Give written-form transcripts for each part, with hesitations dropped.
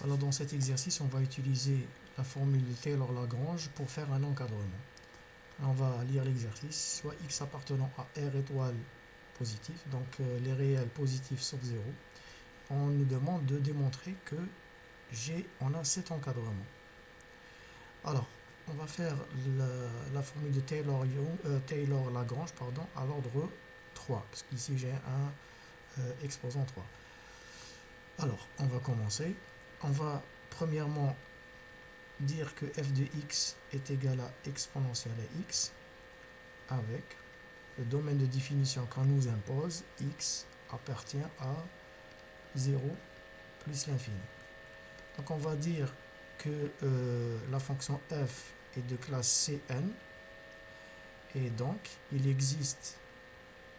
Alors dans cet exercice, on va utiliser la formule de Taylor-Lagrange pour faire un encadrement. On va lire l'exercice, soit x appartenant à R étoile positif, donc les réels positifs sauf 0. On nous demande de démontrer que on a cet encadrement. Alors, on va faire la formule de Taylor-Lagrange à l'ordre 3, parce qu'ici j'ai un exposant 3. Alors, on va commencer. On va premièrement dire que f de x est égal à exponentielle à x avec le domaine de définition qu'on nous impose, x appartient à 0 plus l'infini. Donc on va dire que la fonction f est de classe Cn et donc il existe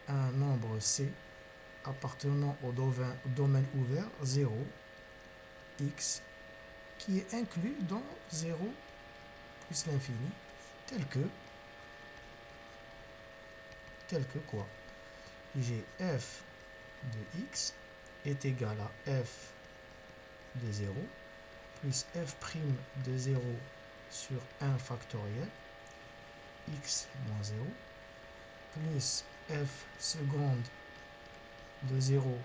un nombre c appartenant au domaine ouvert 0 x qui est inclus dans 0 plus l'infini tel que quoi? J'ai f de x est égal à f de 0 plus f' de 0 sur 1 factoriel x moins 0 plus f seconde de 0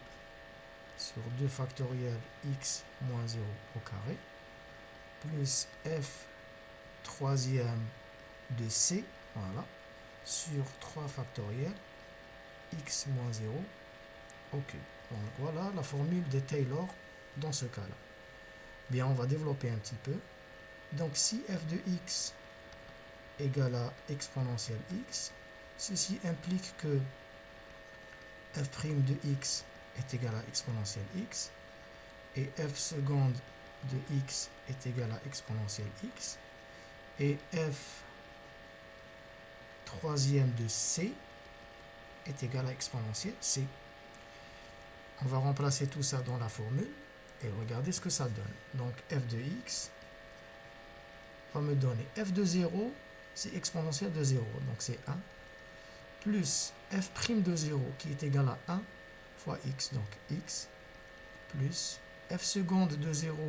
sur 2 factoriel x moins 0 au carré plus f troisième de c, voilà, sur 3 factoriel x moins 0 au cube. Donc voilà la formule de Taylor dans ce cas-là. Bien, on va développer un petit peu. Donc si f de x égale à exponentielle x, ceci implique que f' de x est égal à exponentielle x et f seconde de x est égal à exponentielle x et f troisième de c est égal à exponentielle c. On va remplacer tout ça dans la formule et regardez ce que ça donne. Donc f de x va me donner f de 0, c'est exponentielle de 0, donc c'est 1, plus f' de 0 qui est égal à 1 fois x, donc x, plus f seconde de 0,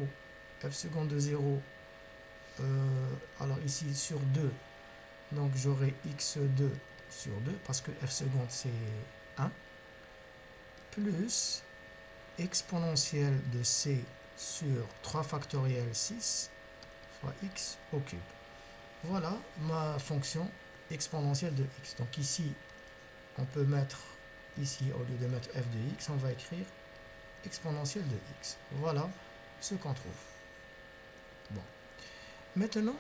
alors ici sur 2, donc j'aurai x2 sur 2, parce que f seconde c'est 1, plus exponentielle de c sur 3 factoriel 6 fois x au cube. Voilà ma fonction exponentielle de x. Donc ici, on peut mettre, ici au lieu de mettre f de x, on va écrire exponentielle de x. Voilà ce qu'on trouve. Bon. Maintenant,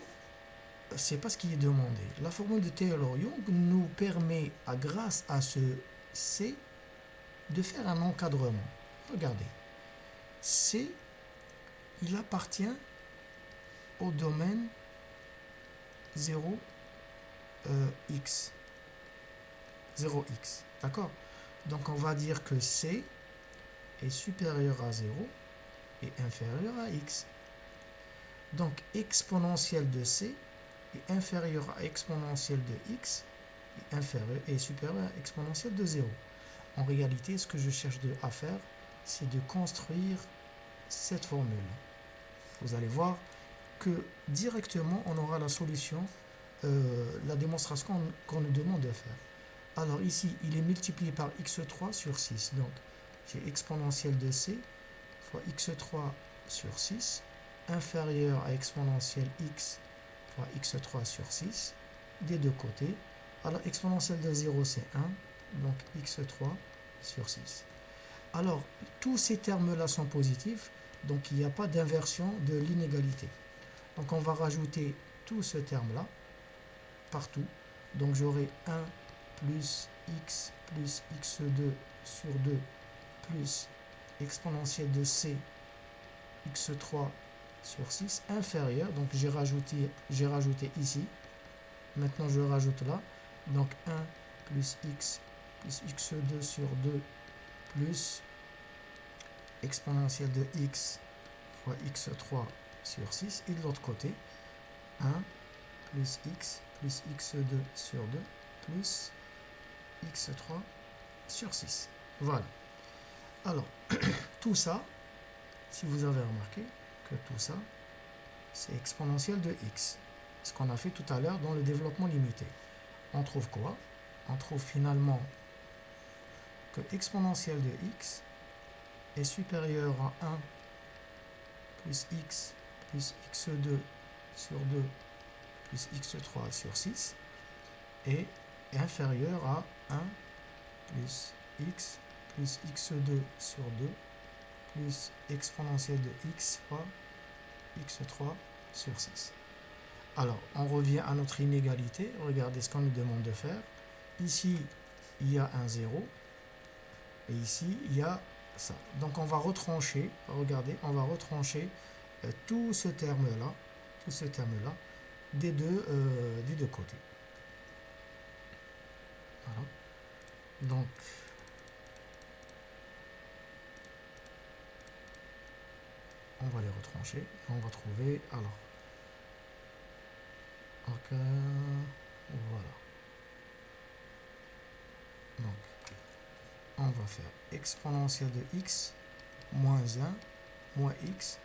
c'est pas ce qui est demandé. La formule de Taylor-Young nous permet, grâce à ce c, de faire un encadrement. Regardez. C, il appartient au domaine 0 x. 0x. D'accord? Donc on va dire que C est supérieur à 0 et inférieur à x. Donc exponentielle de C est inférieur à exponentielle de x et supérieur à exponentielle de 0. En réalité, ce que je cherche à faire, c'est de construire cette formule. Vous allez voir que directement, on aura la solution, la démonstration qu'on nous demande de faire. Alors ici, il est multiplié par x3 sur 6. Donc, j'ai exponentielle de c fois x3 sur 6, inférieur à exponentielle x fois x3 sur 6, des deux côtés. Alors, exponentielle de 0, c'est 1, donc x3 sur 6. Alors, tous ces termes-là sont positifs, donc il n'y a pas d'inversion de l'inégalité. Donc, on va rajouter tout ce terme-là partout. Donc, j'aurai 1 plus x2 sur 2 plus exponentielle de c x3 sur 6 inférieur, donc j'ai rajouté ici, maintenant je rajoute là, donc 1 plus x plus x2 sur 2 plus exponentielle de x fois x3 sur 6 et de l'autre côté 1 plus x plus x2 sur 2 plus x3 sur 6. Voilà. Alors, tout ça, si vous avez remarqué, que tout ça, c'est exponentielle de x. Ce qu'on a fait tout à l'heure dans le développement limité. On trouve quoi? On trouve finalement que exponentielle de x est supérieur à 1 plus x plus x2 sur 2 plus x3 sur 6 est inférieur à 1 plus x plus x2 sur 2 plus exponentielle de x fois x3 sur 6. Alors, on revient à notre inégalité. Regardez ce qu'on nous demande de faire. Ici, il y a un 0. Et ici, il y a ça. Donc, on va retrancher. Regardez, on va retrancher tout ce terme-là des deux côtés. Voilà. Donc, on va les retrancher et on va trouver, alors, ok, voilà. Donc, on va faire exponentielle de x moins 1 moins x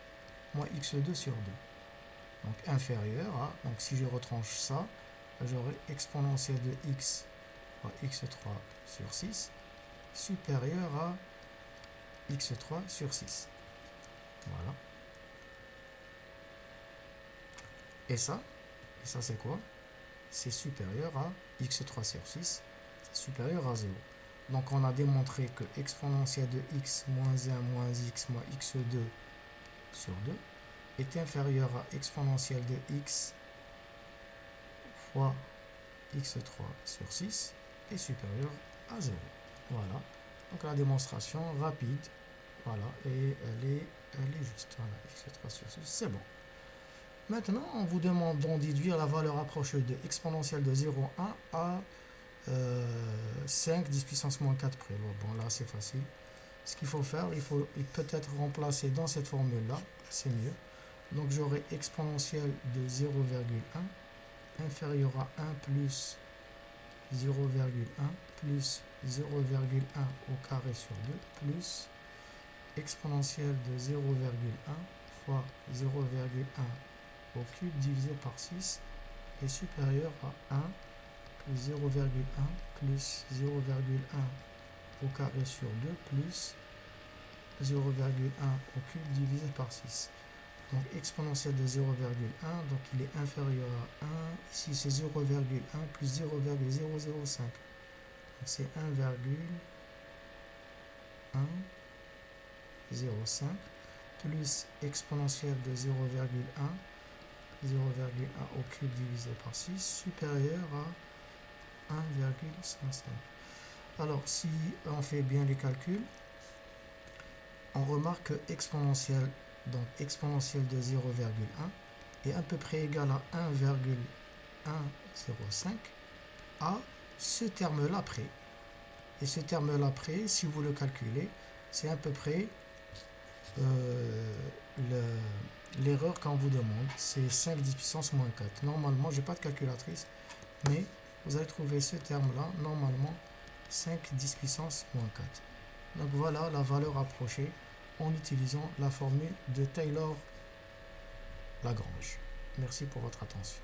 moins x2 sur 2. Donc, inférieur à, donc si je retranche ça, j'aurai exponentielle de x fois x3 sur 6 supérieur à x3 sur 6. Voilà. Et ça c'est quoi? C'est supérieur à x3 sur 6, c'est supérieur à 0. Donc on a démontré que exponentielle de x moins 1 moins x moins x2 sur 2 est inférieur à exponentielle de x fois x3 sur 6 est supérieur à 0. Voilà. Donc la démonstration rapide, voilà, et elle est juste. Voilà, x3 sur 6, c'est bon. Maintenant, on vous demande d'en déduire la valeur approchée de exponentielle de 0,1 à 5 10 puissance moins 4 près. Bon, là, c'est facile. Ce qu'il faut faire, il peut-être remplacer dans cette formule-là, c'est mieux. Donc, j'aurai exponentielle de 0,1 inférieur à 1 plus 0,1 plus 0,1 au carré sur 2 plus exponentielle de 0,1 fois 0,1 au cube divisé par 6 est supérieur à 1 plus 0,1 plus 0,1 au carré sur 2 plus 0,1 au cube divisé par 6. Donc exponentielle de 0,1, donc il est inférieur à 1. Ici c'est 0,1 plus 0,005. Donc c'est 1,105 plus exponentielle de 0,1 au cube divisé par 6 supérieur à 1,55. Alors si on fait bien les calculs, on remarque que exponentielle de 0,1 est à peu près égal à 1,105 à ce terme-là près. Et ce terme-là près, si vous le calculez, c'est à peu près l'erreur qu'on vous demande, c'est 5 10 puissance moins 4. Normalement, je n'ai pas de calculatrice, mais vous allez trouver ce terme-là, normalement, 5 10 puissance moins 4. Donc voilà la valeur approchée en utilisant la formule de Taylor-Lagrange. Merci pour votre attention.